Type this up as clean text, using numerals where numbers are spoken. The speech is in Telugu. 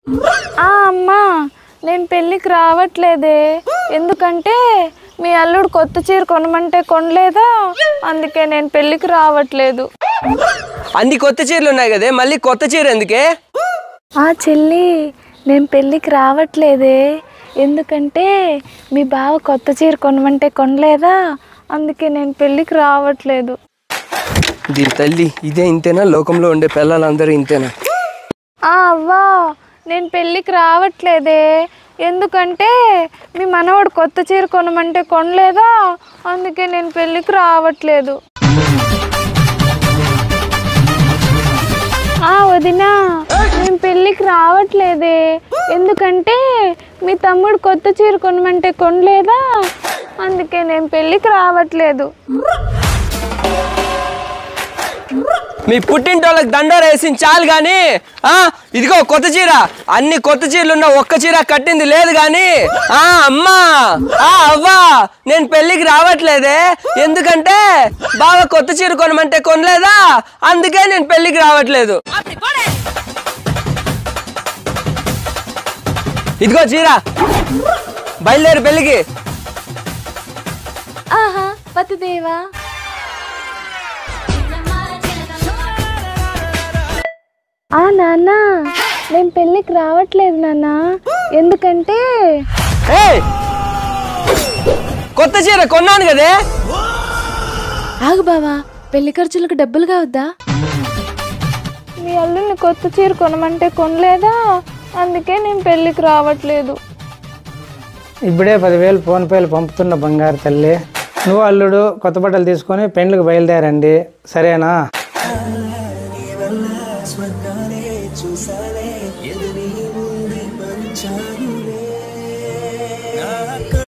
అమ్మా నేను పెళ్ళికి రావట్లేదే, ఎందుకంటే మీ అల్లుడు కొత్త చీర కొనమంటే కొనలేదా, అందుకే నేను పెళ్ళికి రావట్లేదు. అన్ని కొత్త చీరలు ఉన్నాయి కదే, మళ్ళీ కొత్త చీర ఎందుకే? చెల్లి నేను పెళ్ళికి రావట్లేదే, ఎందుకంటే మీ బావ కొత్త చీర కొనమంటే కొనలేదా, అందుకే నేను పెళ్ళికి రావట్లేదు. దీని తల్లి ఇదే ఇంతేనా? లోకంలో ఉండే పిల్లలందరూ ఇంతేనా? అవ్వా నేను పెళ్ళికి రావట్లేదే, ఎందుకంటే మీ మనవడు కొత్త చీర కొనమంటే కొనలేదా, అందుకే నేను పెళ్ళికి రావట్లేదు. వదినా నేను పెళ్ళికి రావట్లేదే, ఎందుకంటే మీ తమ్ముడు కొత్త చీర కొనమంటే కొనలేదా, అందుకే నేను పెళ్ళికి రావట్లేదు. మీ పుట్టింటోళ్ళకి దండోర వేసి చాలు కానీ ఇదిగో కొత్త చీర, అన్ని కొత్త చీరలు ఉన్న ఒక్క చీర కట్టింది లేదు కానీ అమ్మా అవ్వా నేను పెళ్ళికి రావట్లేదే, ఎందుకంటే బావ కొత్త చీర కొనమంటే కొనలేదా, అందుకే నేను పెళ్ళికి రావట్లేదు. ఇదిగో చీర, బయలుదేరు పెళ్ళికి. పతిదేవా నాన్న నేను పెళ్ళికి రావట్లేదు నాన్న, ఎందుకంటే కొత్త చీర కొన్నాను కదే. ఆగు బావా, పెళ్లి ఖర్చులకు డబ్బులు కావద్దా? మీ అల్లుని కొత్త చీర కొనమంటే కొనలేదా, అందుకే నేను పెళ్ళికి రావట్లేదు. ఇప్పుడే 10,000 ఫోన్పేలు పంపుతున్న బంగారు తల్లి, నువ్వు అల్లుడు కొత్త బట్టలు తీసుకొని పెండ్లకు బయలుదేరండి, సరేనా? చూసాలే ఎదురీ ముందే పరిచాను